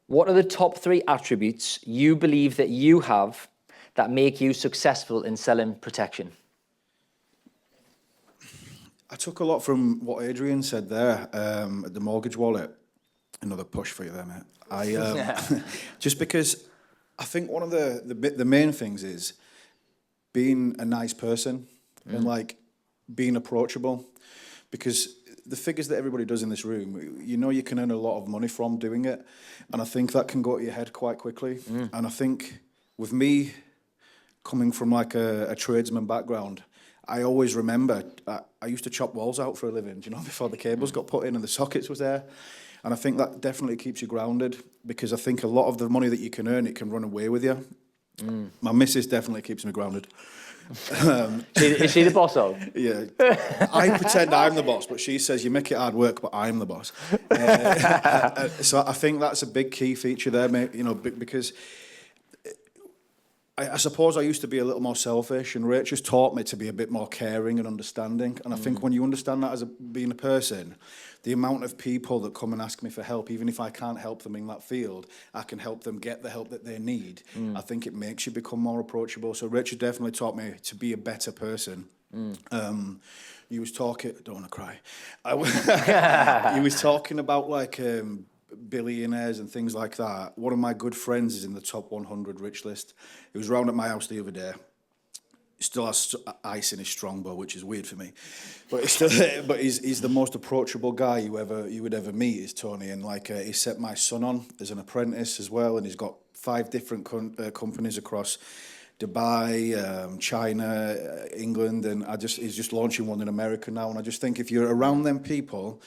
What are the top 3 attributes you believe that you have that make you successful in selling protection? I took a lot from what Adrian said there, at the mortgage wallet. Another push for you there, mate. Just because I think one of the main things is being a nice person and like being approachable, because the figures that everybody does in this room, you know, you can earn a lot of money from doing it, and I think that can go to your head quite quickly. And I think with me coming from like a tradesman background, I always remember I used to chop walls out for a living, you know, before the cables got put in and the sockets was there. And I think that definitely keeps you grounded, because I think a lot of the money that you can earn, it can run away with you. My missus definitely keeps me grounded. Is she the boss of? Yeah, I pretend I'm the boss, but she says you make it hard work, but I'm the boss. So I think that's a big key feature there, mate. You know, because I suppose I used to be a little more selfish, and Rachel's taught me to be a bit more caring and understanding. And I think when you understand that as being a person, the amount of people that come and ask me for help, even if I can't help them in that field, I can help them get the help that they need. I think it makes you become more approachable. So Rachel definitely taught me to be a better person. You was talking, I don't want to cry. You was talking about like billionaires and things like that. One of my good friends is in the top 100 rich list. He was round at my house the other day. He still has ice in his strongbow, which is weird for me. But he's the most approachable guy you would ever meet, is Tony. And like he set my son on as an apprentice as well, and he's got 5 different companies across Dubai, China, England, and he's just launching one in America now. And I just think if you're around them people,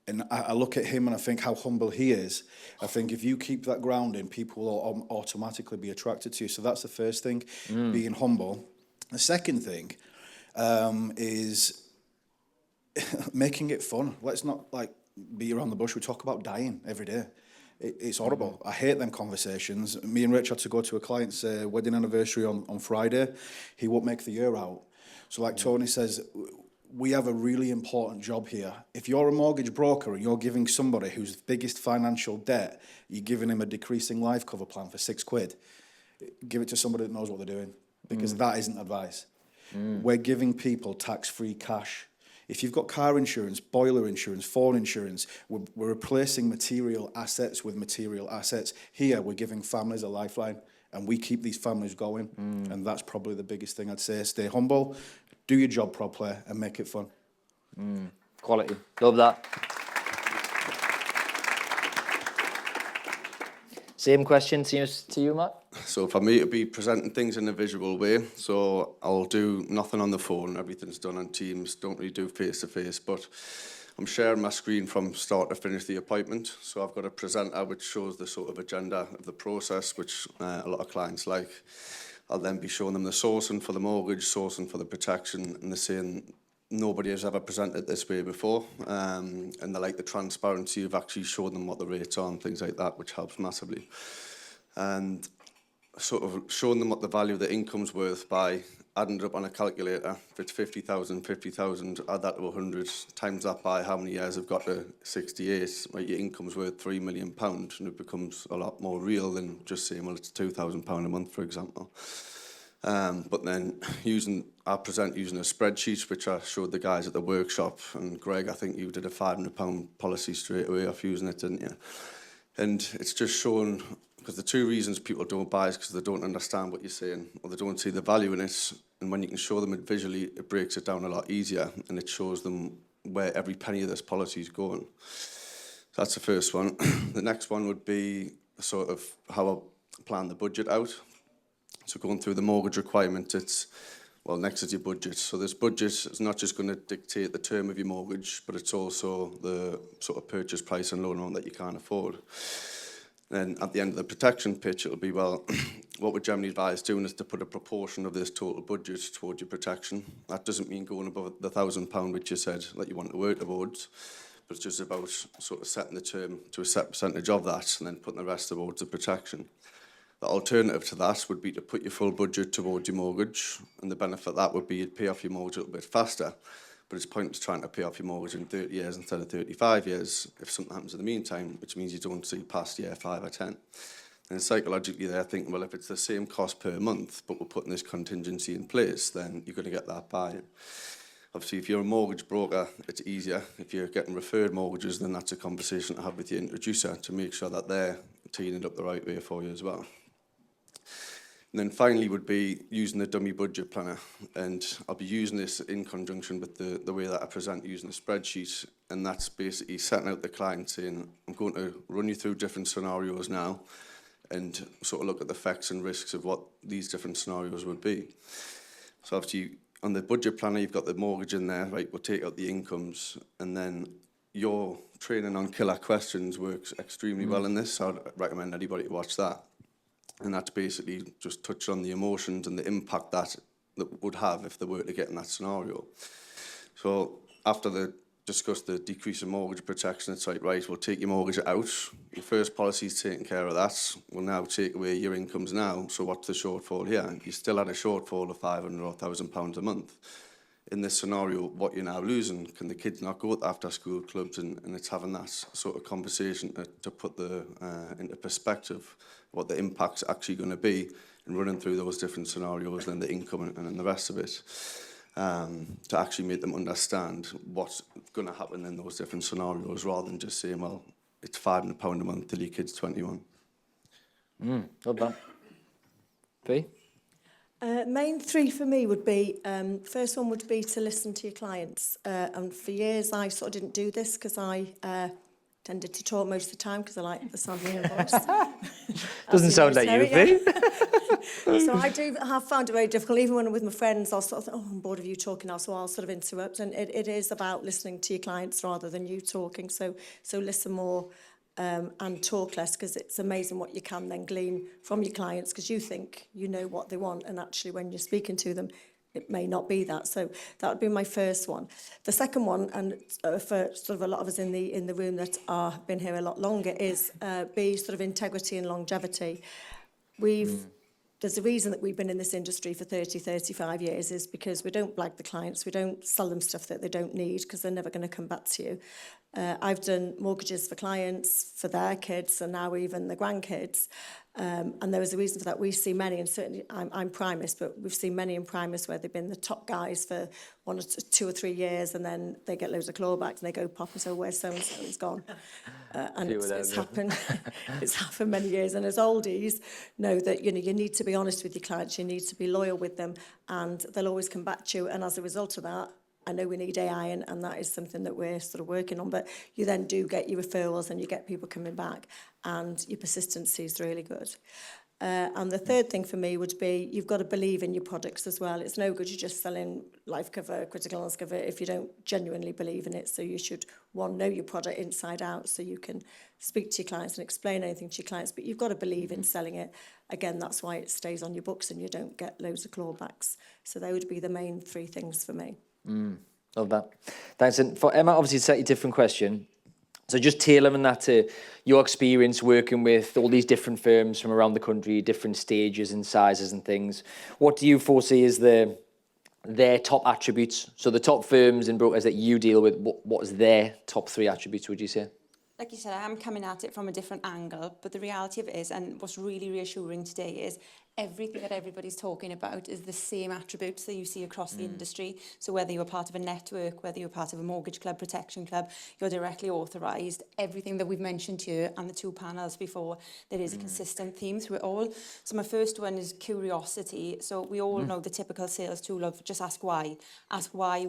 and I look at him and I think how humble he is, I think if you keep that grounding, people will automatically be attracted to you. So that's the first thing, being humble. The second thing is making it fun. Let's not like beat around the bush. We talk about dying every day. It's horrible. I hate them conversations. Me and Rich had to go to a client's wedding anniversary on Friday. He won't make the year out. So like Tony says, we have a really important job here. If you're a mortgage broker and you're giving somebody whose biggest financial debt, you're giving him a decreasing life cover plan for £6, give it to somebody that knows what they're doing, because that isn't advice. We're giving people tax-free cash. If you've got car insurance, boiler insurance, phone insurance, we're replacing material assets with material assets. Here, we're giving families a lifeline, and we keep these families going. And that's probably the biggest thing I'd say. Stay humble, do your job properly, and make it fun. Quality. Love that. Same question to you, Matt? So for me, it'd be presenting things in a visual way. So I'll do nothing on the phone. Everything's done on Teams. Don't really do face-to-face. But I'm sharing my screen from start to finish the appointment. So I've got a presenter which shows the sort of agenda of the process, which a lot of clients like. I'll then be showing them the sourcing for the mortgage, sourcing for the protection, and they're saying nobody has ever presented this way before. And they like the transparency of actually showing them what the rates are and things like that, which helps massively. And sort of showing them what the value of the income's worth by adding it up on a calculator. If it's 50,000, add that to 100, times that by how many years I've got to 68, right, your income's worth £3 million, and it becomes a lot more real than just saying, well, it's £2,000 a month, for example. But then I present using a spreadsheet, which I showed the guys at the workshop, and Greg, I think you did a £500 policy straight away off using it, didn't you? And it's just showing, because the 2 reasons people don't buy is because they don't understand what you're saying, or they don't see the value in it. And when you can show them it visually, it breaks it down a lot easier, and it shows them where every penny of this policy is going. So that's the first one. The next one would be sort of how I plan the budget out. So going through the mortgage requirement, it's, well, next is your budget. So this budget is not just going to dictate the term of your mortgage, but it's also the sort of purchase price and loan amount that you can't afford. Then at the end of the protection pitch, it'll be, well, what would generally advise doing is to put a proportion of this total budget towards your protection. That doesn't mean going above the £1,000 which you said that you want to work towards, but it's just about sort of setting the term to a set percentage of that and then putting the rest towards the protection. The alternative to that would be to put your full budget towards your mortgage, and the benefit of that would be you'd pay off your mortgage a little bit faster, but it's pointless trying to pay off your mortgage in 30 years instead of 35 years if something happens in the meantime, which means you don't see past year 5 or 10. And psychologically they're thinking, well, if it's the same cost per month, but we're putting this contingency in place, then you're going to get that buy-in. Obviously, if you're a mortgage broker, it's easier. If you're getting referred mortgages, then that's a conversation to have with your introducer to make sure that they're teeing it up the right way for you as well. And then finally would be using the dummy budget planner. And I'll be using this in conjunction with the way that I present using the spreadsheet. And that's basically setting out the client saying, I'm going to run you through different scenarios now and sort of look at the facts and risks of what these different scenarios would be. So obviously, on the budget planner, you've got the mortgage in there, right? We'll take out the incomes, and then your training on killer questions works extremely well in this. So I'd recommend anybody to watch that. And that's basically just touch on the emotions and the impact that would have if they were to get in that scenario. So after the discuss the decrease in mortgage protection, it's like, right, we'll take your mortgage out. Your first policy's taking care of that. We'll now take away your incomes now. So what's the shortfall here? You still had a shortfall of £500 or £1,000 a month. In this scenario, what you're now losing, can the kids not go to after-school clubs? And it's having that sort of conversation to put into perspective what the impact's actually going to be and running through those different scenarios and the income and then the rest of it. To actually make them understand what's going to happen in those different scenarios rather than just saying, well, it's £500 a month till your kid's 21. Love that. Fee? Main three for me would be, first one would be to listen to your clients. And for years I sort of didn't do this because I tended to talk most of the time because I like the sound of my own voice. Doesn't sound like you, Fee. So I have found it very difficult. Even when I'm with my friends, I'll sort of think, oh, I'm bored of you talking now, so I'll sort of interrupt. And it is about listening to your clients rather than you talking. So listen more and talk less, because it's amazing what you can then glean from your clients, because you think you know what they want, and actually when you're speaking to them, it may not be that. So that would be my first one. The second one, and for sort of a lot of us in the room that are been here a lot longer, is be sort of integrity and longevity. There's a reason that we've been in this industry for 30, 35 years is because we don't blag the clients, we don't sell them stuff that they don't need because they're never going to come back to you. I've done mortgages for clients, for their kids, and now even the grandkids. And there is a reason for that. We see many, and certainly I'm Primus, but we've seen many in Primus where they've been the top guys for 1 or 2 or 3 years, and then they get loads of clawbacks and they go pop and say, where's so-and-so? He's gone. And it's happened. It's happened many years. And as oldies, know that you need to be honest with your clients, you need to be loyal with them, and they'll always come back to you. And as a result of that, I know we need AI, and that is something that we're sort of working on, but you then do get your referrals and you get people coming back, and your persistency is really good. And the third thing for me would be you've got to believe in your products as well. It's no good you just selling life cover, critical illness cover if you don't genuinely believe in it. So you should, one, know your product inside out so you can speak to your clients and explain anything to your clients, but you've got to believe in selling it. Again, that's why it stays on your books and you don't get loads of clawbacks. So they would be the main three things for me. Love that. Thanks. And for Emma, obviously, it's a slightly different question. So just tailoring that to your experience working with all these different firms from around the country, different stages and sizes and things. What do you foresee as their top attributes? So the top firms and brokers that you deal with, what is their top 3 attributes, would you say? Like you said, I am coming at it from a different angle, but the reality of it is, and what's really reassuring today is everything that everybody's talking about is the same attributes that you see across the industry. So whether you're part of a network, whether you're part of a mortgage club, protection club, you're directly authorised, everything that we've mentioned here and the 2 panels before, there is a consistent theme through it all. So my first one is curiosity. So we all know the typical sales tool of just ask why. Ask why,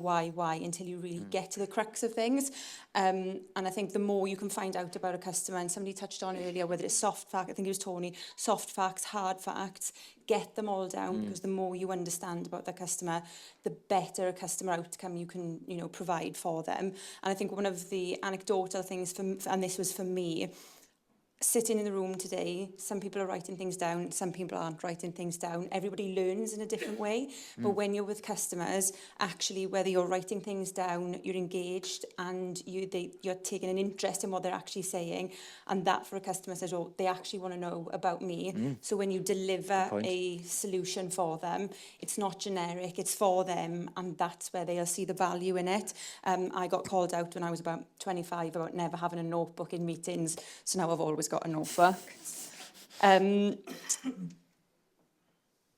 until you really get to the crux of things. And I think the more you can find out about a customer, and somebody touched on earlier, whether it's soft facts, I think it was Tony, soft facts, hard facts, get them all down, because the more you understand about the customer, the better a customer outcome you can, provide for them. And I think one of the anecdotal things, and this was for me, sitting in the room today, some people are writing things down, some people aren't writing things down. Everybody learns in a different way. But when you're with customers, actually, whether you're writing things down, you're engaged and you're taking an interest in what they're actually saying. And that for a customer says, oh, they actually want to know about me. So when you deliver a solution for them, it's not generic, it's for them. And that's where they'll see the value in it. I got called out when I was about 25 about never having a notebook in meetings. So now I've always got a notebook.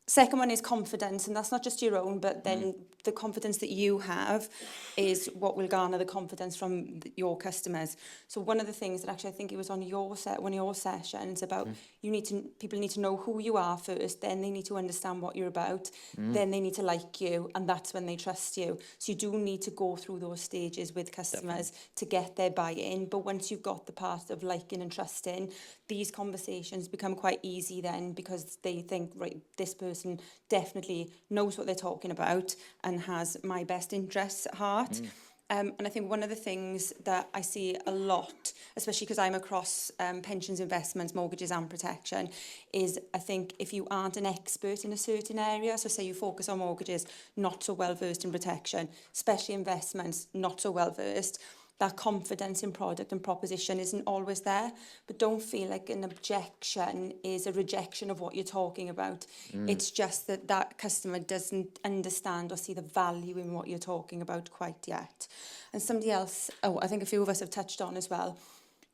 Second one is confidence, and that's not just your own, but then the confidence that you have is what will garner the confidence from your customers. So one of the things that actually I think it was on one of your sessions about people need to know who you are first, then they need to understand what you're about, then they need to like you, and that's when they trust you. So you do need to go through those stages with customers to get their buy-in. But once you've got the part of liking and trusting, these conversations become quite easy then, because they think, right, this person definitely knows what they're talking about and has my best interests at heart. And I think one of the things that I see a lot, especially because I'm across pensions, investments, mortgages and protection, is I think if you aren't an expert in a certain area, so say you focus on mortgages, not so well versed in protection, especially investments, not so well versed, that confidence in product and proposition isn't always there. But don't feel like an objection is a rejection of what you're talking about. It's just that that customer doesn't understand or see the value in what you're talking about quite yet. And somebody else, I think a few of us have touched on as well,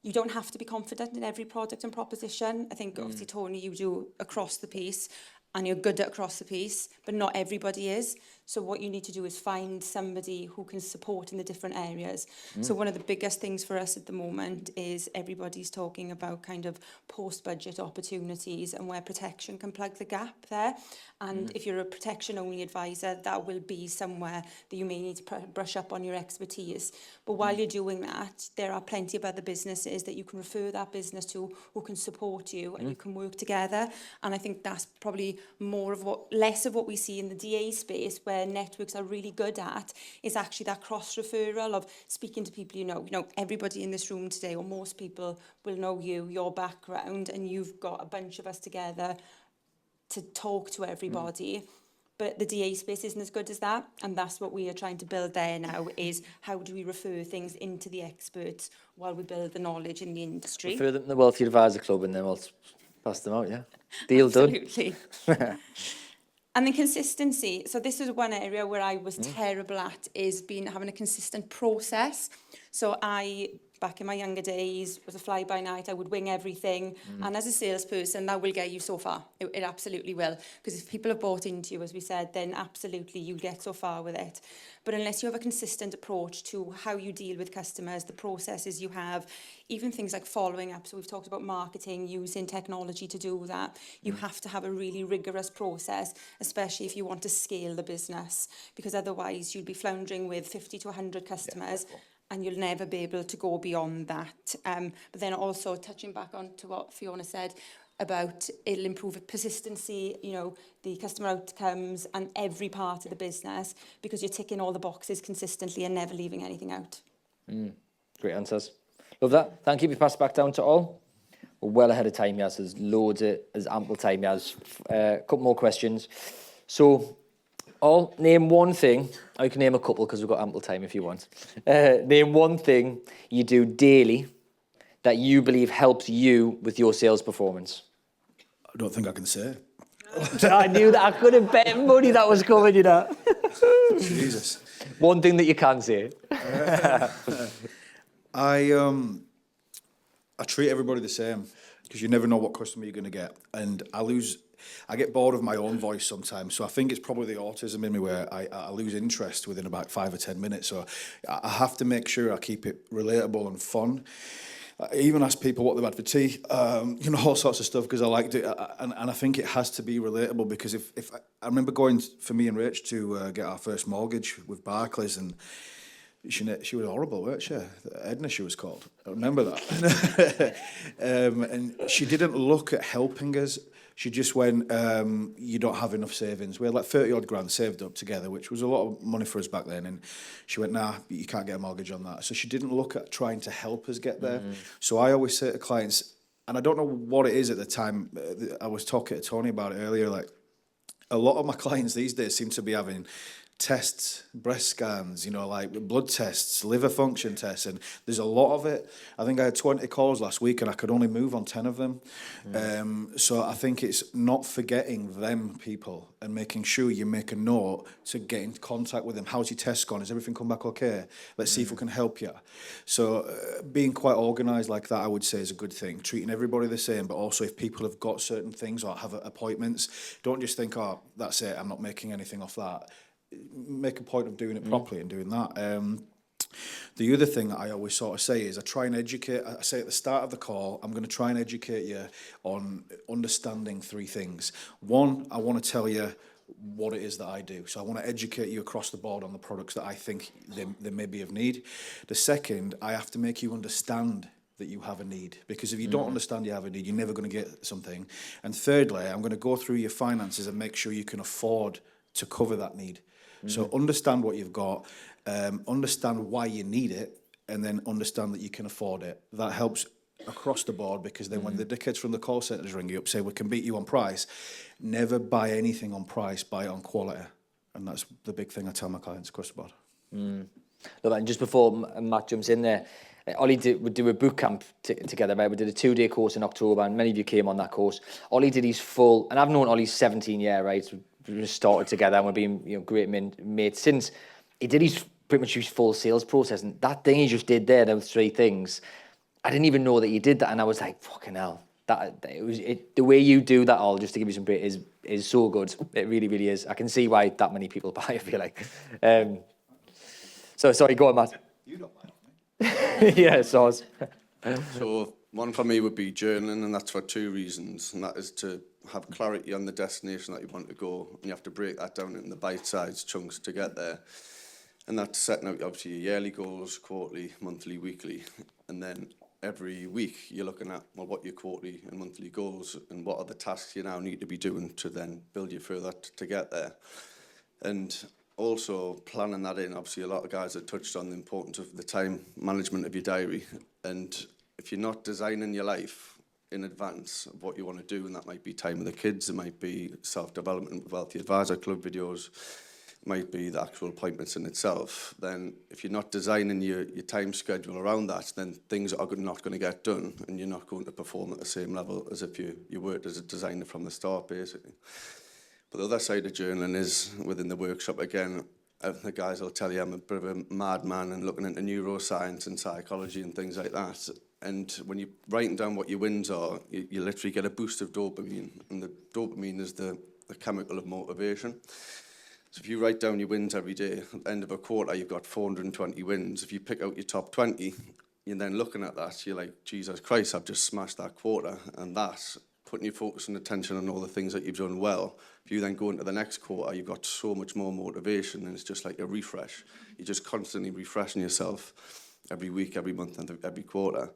you don't have to be confident in every product and proposition. I think obviously, Tony, you do across the piece and you're good at across the piece, but not everybody is. So what you need to do is find somebody who can support in the different areas. So one of the biggest things for us at the moment is everybody's talking about kind of post-budget opportunities and where protection can plug the gap there. And if you're a protection-only advisor, that will be somewhere that you may need to brush up on your expertise. But while you're doing that, there are plenty of other businesses that you can refer that business to who can support you and you can work together. And I think that's probably less of what we see in the DA space, where networks are really good at, is actually that cross referral of speaking to people you know everybody in this room today, or most people will know you, your background, and you've got a bunch of us together to talk to everybody. But the DA space isn't as good as that, and that's what we are trying to build there now, is how do we refer things into the experts while we build the knowledge in the industry. Refer them to the Wealthy Advisor Club and then we'll pass them out, yeah. Deal Absolutely. And then consistency. So this is one area where I was terrible at, is having a consistent process. So back in my younger days, was a fly-by-night. I would wing everything. And as a salesperson, that will get you so far. It absolutely will. Because if people have bought into you, as we said, then absolutely you'll get so far with it. But unless you have a consistent approach to how you deal with customers, the processes you have, even things like following up. So we've talked about marketing, using technology to do that. You have to have a really rigorous process, especially if you want to scale the business, because otherwise you'll be floundering with 50 to 100 customers. And you'll never be able to go beyond that. But then also touching back on to what Fiona said about it'll improve persistency, the customer outcomes and every part of the business, because you're ticking all the boxes consistently and never leaving anything out. Great answers. Love that. Thank you. We pass back down to all. We're well ahead of time, yes. There's ample time, yes. A couple more questions. So, all, name one thing. I can name a couple because we've got ample time if you want. Name one thing you do daily that you believe helps you with your sales performance. I don't think I can say. I knew that. I couldn't bet money that was coming, Jesus. One thing that you can say. I treat everybody the same, because you never know what customer you're going to get. And I get bored of my own voice sometimes. So I think it's probably the autism in me where I lose interest within about 5 or 10 minutes. So I have to make sure I keep it relatable and fun. I even ask people what they've had for tea, all sorts of stuff, because I like it. And I think it has to be relatable, because if I remember going for me and Rach to get our first mortgage with Barclays, and she was horrible, weren't she? Edna, she was called. I remember that. And she didn't look at helping us. She just went, you don't have enough savings. We had like 30 odd grand saved up together, which was a lot of money for us back then. And she went, nah, you can't get a mortgage on that. So she didn't look at trying to help us get there. So I always say to clients, And I don't know what it is at the time. I was talking to Tony about it earlier. Like, a lot of my clients these days seem to be having tests, breast scans, you know, like blood tests, liver function tests, and there's a lot of it. I think I had 20 calls last week and I could only move on 10 of them. So I think it's not forgetting them people and making sure you make a note to get in contact with them. How's your test gone? Has everything come back okay? Let's see if we can help you. So being quite organised like that, I would say, is a good thing. Treating everybody the same, but also if people have got certain things or have appointments, don't just think, oh, that's it, I'm not making anything off that. Make a point of doing it properly and doing that. The other thing that I always sort of say is I try and educate. I say at the start of the call, I'm going to try and educate you on understanding 3 things. One, I want to tell you what it is that I do. So I want to educate you across the board on the products that I think they may be of need. The second, I have to make you understand that you have a need, because if you don't understand you have a need, you're never going to get something. And thirdly, I'm going to go through your finances and make sure you can afford to cover that need. So understand what you've got, understand why you need it, and then understand that you can afford it. That helps across the board, because then when the dickheads from the call centres ring you up, say we can beat you on price, never buy anything on price, buy it on quality. And that's the big thing I tell my clients across the board. Look, and just before Matt jumps in there, Ollie would do a boot camp together, right? We did a 2-day course in October, and many of you came on that course. Ollie did his full, and I've known Ollie 17 years, right? So we just started together, and we've been, great mates since. He did pretty much his full sales process, and that thing he just did there, those 3 things, I didn't even know that he did that, and I was like, fucking hell. The way you do that, all just to give you some bit, is so good. It really, really is. I can see why that many people buy. I feel like. So sorry, go on, Matt. You don't mind. Yeah, so one for me would be journaling, and that's for 2 reasons, and that is to have clarity on the destination that you want to go, and you have to break that down into bite-sized chunks to get there. And that's setting out obviously your yearly goals, quarterly, monthly, weekly, and then every week you're looking at, well, what your quarterly and monthly goals and what are the tasks you now need to be doing to then build you further to get there. And also planning that in. Obviously, a lot of guys have touched on the importance of the time management of your diary. And if you're not designing your life in advance of what you want to do, and that might be time with the kids, it might be self-development with Wealthy Advisor Club videos, it might be the actual appointments in itself, then if you're not designing your time schedule around that, then things are not going to get done, and you're not going to perform at the same level as if you worked as a designer from the start, basically. But the other side of journaling is within the workshop. Again, the guys will tell you I'm a bit of a madman and looking into neuroscience and psychology and things like that. And when you're writing down what your wins are, you literally get a boost of dopamine. And the dopamine is the chemical of motivation. So if you write down your wins every day, at the end of a quarter, you've got 420 wins. If you pick out your top 20, you're then looking at that, you're like, Jesus Christ, I've just smashed that quarter. And that, putting your focus and attention on all the things that you've done well, if you then go into the next quarter, you've got so much more motivation, and it's just like a refresh. You're just constantly refreshing yourself every week, every month, and every quarter.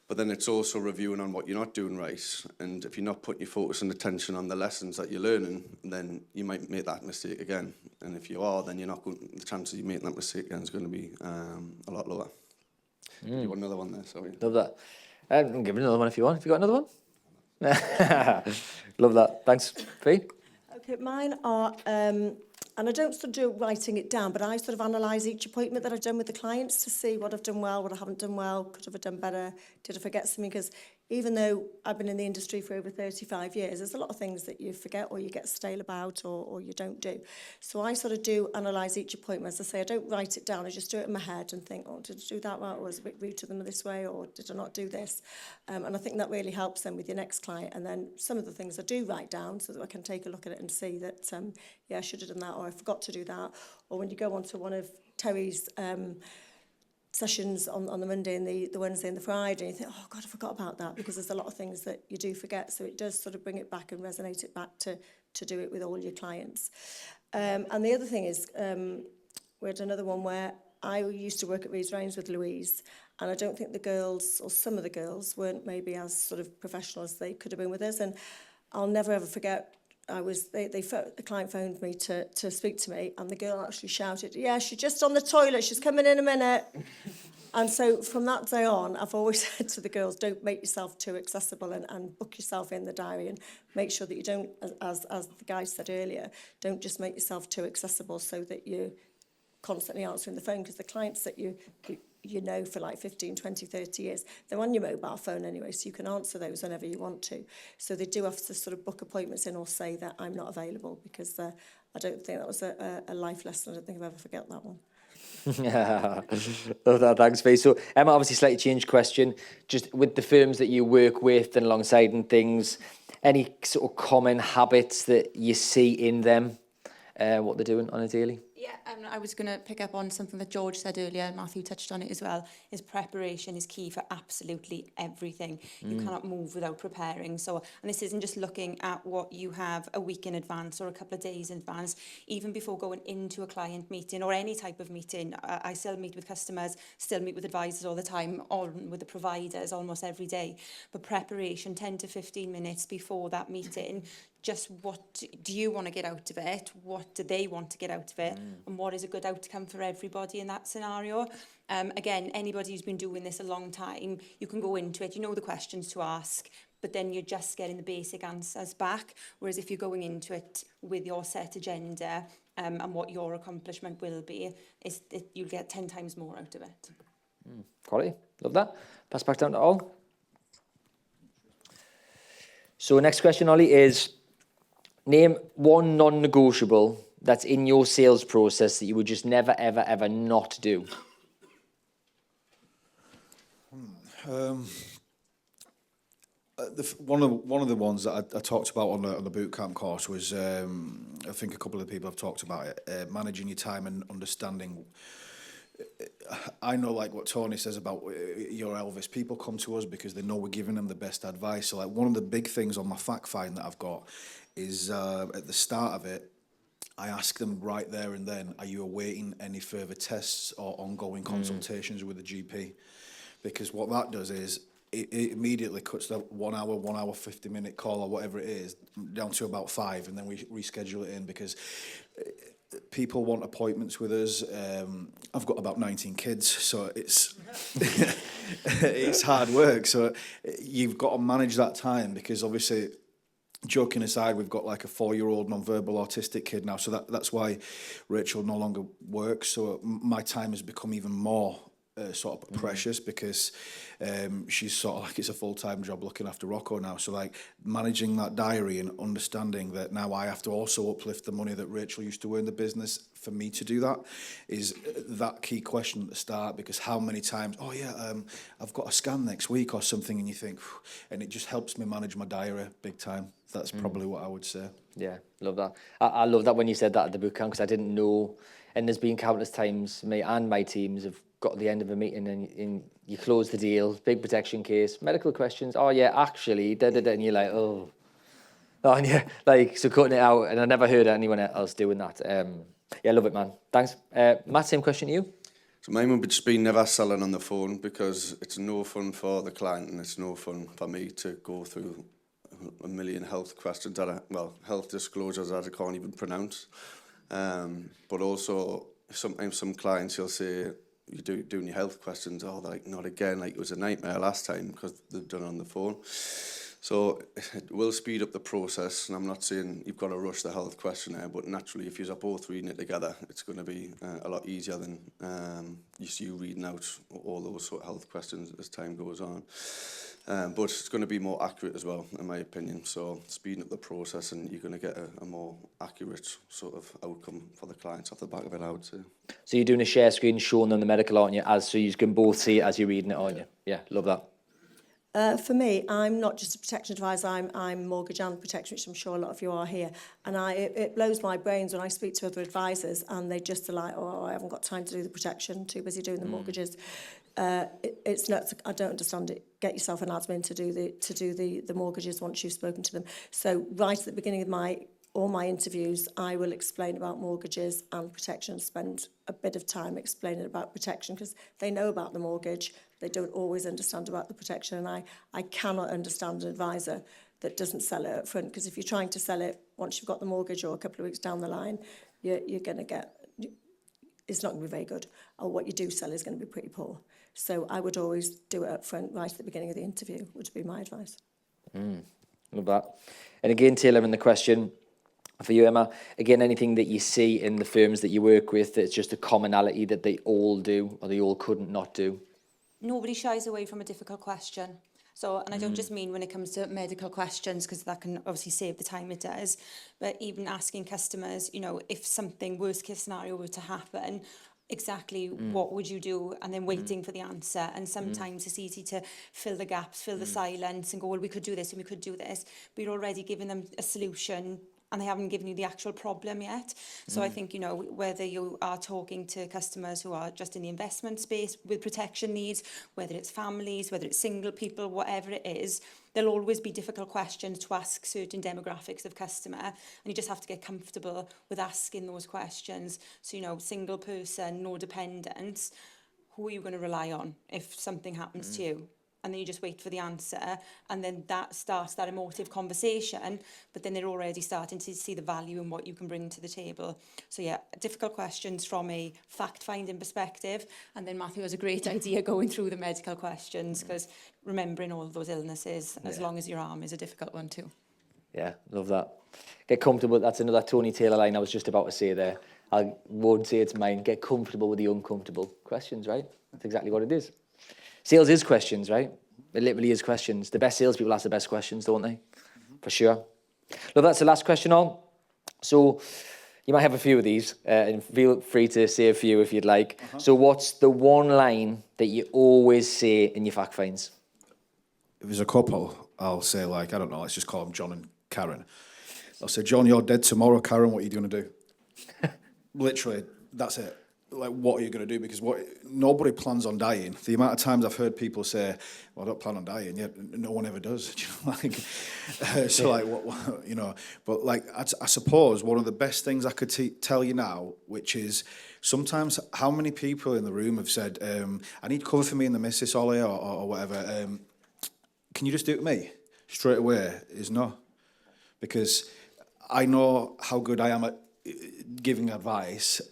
But then it's also reviewing on what you're not doing right. And if you're not putting your focus and attention on the lessons that you're learning, then you might make that mistake again. And if you are, then you're not going, the chances of you making that mistake again is going to be a lot lower. You want another one there? Sorry. love that. I'll give it another one if you want. Have you got another one? Love that. Thanks, Fee. Okay, mine are, and I don't sort of do writing it down, but I sort of analyse each appointment that I've done with the clients to see what I've done well, what I haven't done well, could have I done better, did I forget something? Because even though I've been in the industry for over 35 years, there's a lot of things that you forget or you get stale about or you don't do. So I sort of do analyse each appointment. As I say, I don't write it down, I just do it in my head and think, oh, did I do that right, or was I a bit rude to them this way, or did I not do this? And I think that really helps them with your next client. And then some of the things I do write down so that I can take a look at it and see that, yeah, I should have done that, or I forgot to do that. Or when you go on to one of Terry's sessions on the Monday and the Wednesday and the Friday, and you think, oh God, I forgot about that, because there's a lot of things that you do forget. So it does sort of bring it back and resonate it back to do it with all your clients. And the other thing is, we had another one where I used to work at Rees Rains with Louise, and I don't think the girls, or some of the girls, weren't maybe as sort of professional as they could have been with us. And I'll never ever forget, the client phoned me to speak to me, and the girl actually shouted, yeah, she's just on the toilet, she's coming in a minute. And so from that day on, I've always said to the girls, don't make yourself too accessible and book yourself in the diary and make sure that you don't, as the guy said earlier, don't just make yourself too accessible so that you're constantly answering the phone, because the clients that you know for like 15, 20, 30 years, they're on your mobile phone anyway, so you can answer those whenever you want to. So they do have to sort of book appointments in or say that I'm not available, because I don't think that was a life lesson. I don't think I'll ever forget that one. Love that, thanks, Faye. So Emma, obviously slightly changed question. Just with the firms that you work with and alongside and things, any sort of common habits that you see in them, what they're doing on a daily? Yeah, I was going to pick up on something that George said earlier, and Matthew touched on it as well, is preparation is key for absolutely everything. You cannot move without preparing. So, and this isn't just looking at what you have a week in advance or a couple of days in advance, even before going into a client meeting or any type of meeting. I still meet with customers, still meet with advisors all the time, or with the providers almost every day. But preparation, 10 to 15 minutes before that meeting, just what do you want to get out of it? What do they want to get out of it? And what is a good outcome for everybody in that scenario? Again, anybody who's been doing this a long time, you can go into it, you know the questions to ask, but then you're just getting the basic answers back. Whereas if you're going into it with your set agenda and what your accomplishment will be, you'll get 10 times more out of it. Quality, love that. Pass back down to all. So next question, Ollie, is name one non-negotiable that's in your sales process that you would just never, ever, ever not do. One of the ones that I talked about on the boot camp course was, I think a couple of people have talked about it, managing your time and understanding. I know, like what Tony says about your Elvis, people come to us because they know we're giving them the best advice. So like one of the big things on my fact find that I've got is at the start of it, I ask them right there and then, are you awaiting any further tests or ongoing consultations with the GP? Because what that does is it immediately cuts that 1 hour, 50-minute call or whatever it is down to about 5, and then we reschedule it in because people want appointments with us. I've got about 19 kids, so it's it's hard work. So you've got to manage that time because obviously, joking aside, we've got like a 4-year-old non-verbal autistic kid now, so that's why Rachel no longer works. So my time has become even more sort of precious because she's sort of like it's a full-time job looking after Rocco now. So like managing that diary and understanding that now I have to also uplift the money that Rachel used to earn the business for me to do that is that key question at the start, because how many times, I've got a scan next week or something, and you think, and it just helps me manage my diary big time. That's probably what I would say. Yeah, love that. I love that when you said that at the boot camp, because I didn't know, and there's been countless times me and my teams have got to the end of a meeting and you close the deal, big protection case, medical questions, actually, and you're like, and yeah, like, so cutting it out, and I never heard anyone else doing that. Yeah, love it, man. Thanks. Matt, same question to you. So mine would just be never selling on the phone, because it's no fun for the client and it's no fun for me to go through a million health questions health disclosures that I can't even pronounce. But also sometimes some clients, you'll say, you're doing your health questions, like, not again, like it was a nightmare last time because they've done it on the phone. So it will speed up the process, and I'm not saying you've got to rush the health questionnaire, but naturally if you're both reading it together, it's going to be a lot easier than you reading out all those sort of health questions as time goes on. But it's going to be more accurate as well, in my opinion. So speeding up the process, and you're going to get a more accurate sort of outcome for the clients off the back of it, I would say. So you're doing a share screen showing them the medical, aren't you? So you can both see it as you're reading it, aren't you? Yeah, love that. For me, I'm not just a protection advisor, I'm mortgage and protection, which I'm sure a lot of you are here. And it blows my brains when I speak to other advisors and they just are like, I haven't got time to do the protection, too busy doing the mortgages. It's nuts. I don't understand it. Get yourself an admin to do the mortgages once you've spoken to them. So right at the beginning of all my interviews, I will explain about mortgages and protection, spend a bit of time explaining about protection because they know about the mortgage. They don't always understand about the protection, and I cannot understand an advisor that doesn't sell it up front, because if you're trying to sell it once you've got the mortgage or a couple of weeks down the line, you're going to get, it's not going to be very good, or what you do sell is going to be pretty poor. So I would always do it up front, right at the beginning of the interview, would be my advice. Love that. And again, tailoring the question for you, Emma, again, anything that you see in the firms that you work with that's just a commonality that they all do or they all couldn't not do? Nobody shies away from a difficult question. So, and I don't just mean when it comes to medical questions, because that can obviously save the time it does, but even asking customers, you know, if something worst case scenario were to happen, exactly what would you do, and then waiting for the answer. And sometimes it's easy to fill the gaps, fill the silence and go, well, we could do this and we could do this, but you're already giving them a solution and they haven't given you the actual problem yet. So I think, you know, whether you are talking to customers who are just in the investment space with protection needs, whether it's families, whether it's single people, whatever it is, there'll always be difficult questions to ask certain demographics of customer, and you just have to get comfortable with asking those questions. So, you know, single person, no dependents, who are you going to rely on if something happens to you? And then you just wait for the answer, and then that starts that emotive conversation, but then they're already starting to see the value in what you can bring to the table. So yeah, difficult questions from a fact-finding perspective, and then Matthew has a great idea going through the medical questions, because remembering all of those illnesses, as long as your arm, is a difficult one too. Yeah, love that. Get comfortable. That's another Tony Taylor line I was just about to say there. I won't say it's mine. Get comfortable with the uncomfortable questions, right? That's exactly what it is. Sales is questions, right? It literally is questions. The best salespeople ask the best questions, don't they? For sure. Look, that's the last question on. So you might have a few of these, and feel free to say a few if you'd like. So what's the one line that you always say in your fact finds? If there's a couple, I'll say, like, I don't know, let's just call them John and Karen. I'll say, John, you're dead tomorrow. Karen, what are you going to do? Literally, that's it. Like, what are you going to do? Because nobody plans on dying. The amount of times I've heard people say, well, I don't plan on dying, yet no one ever does. You know, like, so, like, what, you know, but, like, I suppose one of the best things I could tell you now, which is sometimes how many people in the room have said, I need cover for me and the missus, Ollie, or whatever. Can you just do it with me? Straight away is no. Because I know how good I am at giving advice,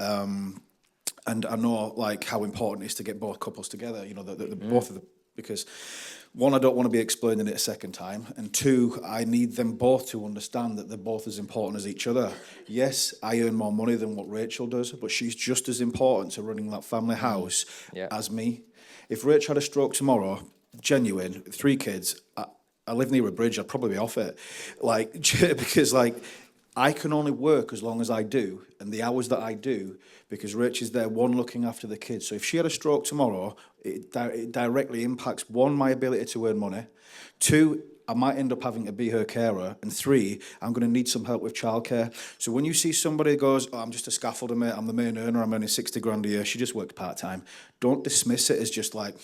and I know, like, how important it is to get both couples together, you know, both of them, because one, I don't want to be explaining it a second time, and two, I need them both to understand that they're both as important as each other. Yes, I earn more money than what Rachel does, but she's just as important to running that family house as me. If Rach had a stroke tomorrow, genuine, 3 kids, I live near a bridge, I'd probably be off it. Like, because, like, I can only work as long as I do, and the hours that I do, because Rach is there, one, looking after the kids. So if she had a stroke tomorrow, it directly impacts, one, my ability to earn money, 2, I might end up having to be her carer, and 3, I'm going to need some help with childcare. So when you see somebody goes, oh, I'm just a scaffolder, mate, I'm the main earner, I'm earning 60 grand a year, she just worked part-time, don't dismiss it as just like,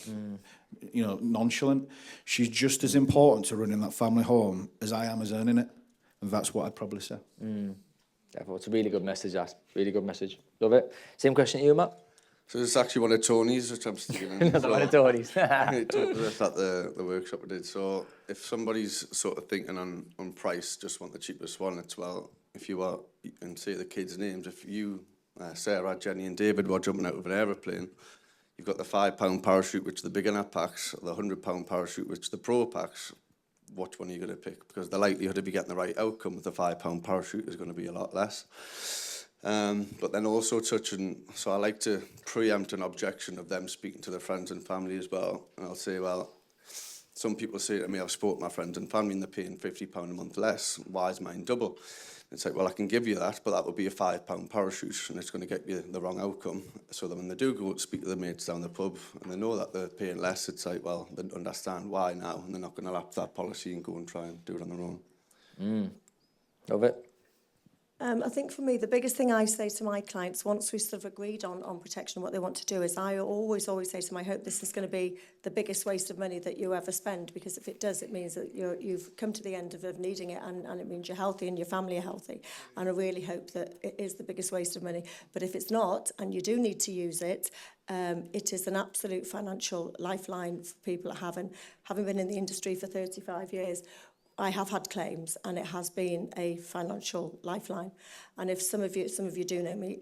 you know, nonchalant. She's just as important to running that family home as I am as earning it. And that's what I'd probably say. Therefore, it's a really good message, that. Really good message. Love it. Same question to you, Matt? So this is actually one of Tony's, which I'm stealing. Another one of Tony's. He talked to this at the workshop we did. So if somebody's sort of thinking on price, just want the cheapest one, it's, well, if you are, and say the kids' names, if you, Sarah, Jenny and David were jumping out of an aeroplane, you've got the £5 parachute, which the beginner packs, or the £100 parachute, which the pro packs. Which one are you going to pick? Because the likelihood of you getting the right outcome with the £5 parachute is going to be a lot less. But then also touching, so I like to preempt an objection of them speaking to their friends and family as well. And I'll say, well, some people say to me, I've spoken to my friends and family and they're paying £50 a month less. Why is mine double? It's like, well, I can give you that, but that would be a £5 parachute and it's going to get you the wrong outcome. So that when they do go speak to their mates down the pub and they know that they're paying less, it's like, well, they understand why now and they're not going to lapse that policy and go and try and do it on their own. Love it. I think for me, the biggest thing I say to my clients, once we've sort of agreed on protection, what they want to do, is I always say to them, I hope this is going to be the biggest waste of money that you ever spend, because if it does, it means that you've come to the end of needing it, and it means you're healthy and your family are healthy. And I really hope that it is the biggest waste of money. But if it's not, and you do need to use it, it is an absolute financial lifeline for people having been in the industry for 35 years. I have had claims, and it has been a financial lifeline. And if some of you do know me,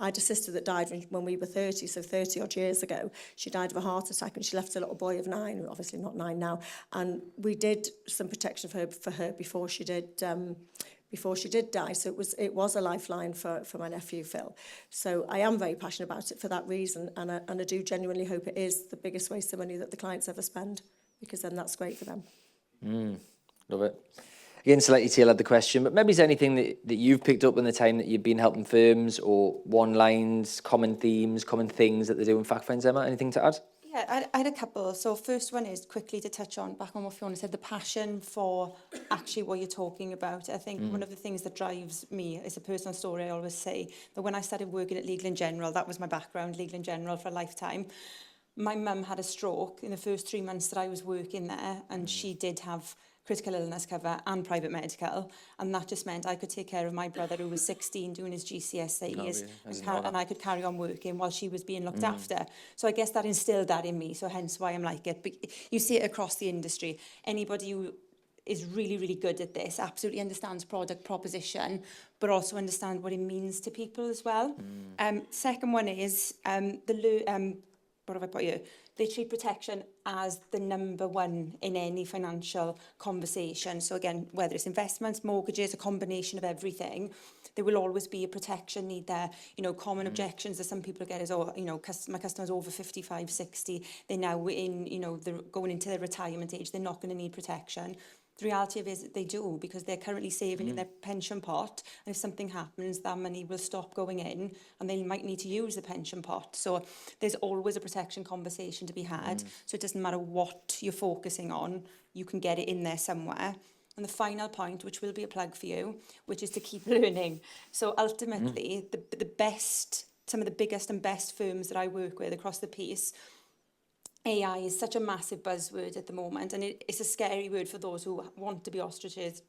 I had a sister that died when we were 30, so 30 odd years ago. She died of a heart attack and she left a little boy of 9, obviously not 9 now. And we did some protection for her before she did die. So it was a lifeline for my nephew Phil. So I am very passionate about it for that reason, and I do genuinely hope it is the biggest waste of money that the clients ever spend, because then that's great for them. Love it. Again, slightly tailored the question, but maybe is there anything that you've picked up in the time that you've been helping firms, or one-lines, common themes, common things that they do in Fact Finds, Emma? Anything to add? Yeah, I had a couple. So first one is quickly to touch on, back on what Fiona said, the passion for actually what you're talking about. I think one of the things that drives me, it's a personal story, I always say, that when I started working at Legal & General, that was my background, Legal & General for a lifetime. My mum had a stroke in the first 3 months that I was working there, and she did have critical illness cover and private medical, and that just meant I could take care of my brother who was 16 doing his GCSEs, and I could carry on working while she was being looked after. So I guess that instilled that in me, so hence why I'm like it. But you see it across the industry. Anybody who is really, really good at this absolutely understands product proposition, but also understand what it means to people as well. Second one is what have I put here? They treat protection as the number one in any financial conversation. So again, whether it's investments, mortgages, a combination of everything, there will always be a protection need there. You know, common objections that some people get is, oh, you know, my customer's over 55, 60, they're now they're going into their retirement age, they're not going to need protection. The reality of it is that they do, because they're currently saving in their pension pot, and if something happens, that money will stop going in and they might need to use the pension pot. So there's always a protection conversation to be had. So it doesn't matter what you're focusing on, you can get it in there somewhere. And the final point, which will be a plug for you, which is to keep learning. So ultimately, some of the biggest and best firms that I work with across the piece, AI is such a massive buzzword at the moment, and it's a scary word for those who want to be ostriches,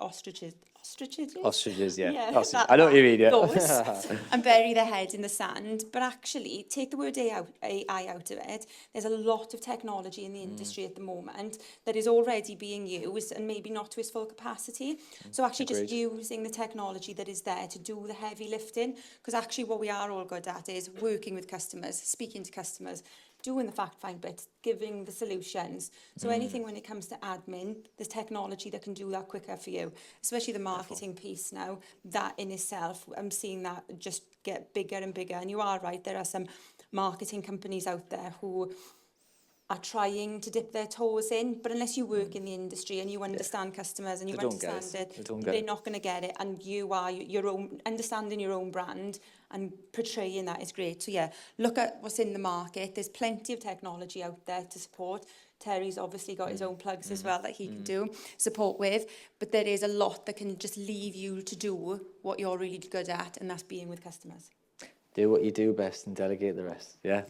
yeah. Ostrich. I know what you mean, yeah. Those, and bury their head in the sand. But actually, take the word AI out of it. There's a lot of technology in the industry at the moment that is already being used, and maybe not to its full capacity. So actually just using the technology that is there to do the heavy lifting, because actually what we are all good at is working with customers, speaking to customers, doing the fact find bits, giving the solutions. So anything when it comes to admin, there's technology that can do that quicker for you, especially the marketing piece now. That in itself, I'm seeing that just get bigger and bigger. And you are right, there are some marketing companies out there who are trying to dip their toes in, but unless you work in the industry and you understand customers and you understand it, they're not going to get it. And you are your own, understanding your own brand and portraying that is great. So yeah, look at what's in the market. There's plenty of technology out there to support. Terry's obviously got his own plugs as well that he can do support with, but there is a lot that can just leave you to do what you're really good at, and that's being with customers. Do what you do best and delegate the rest. Yeah.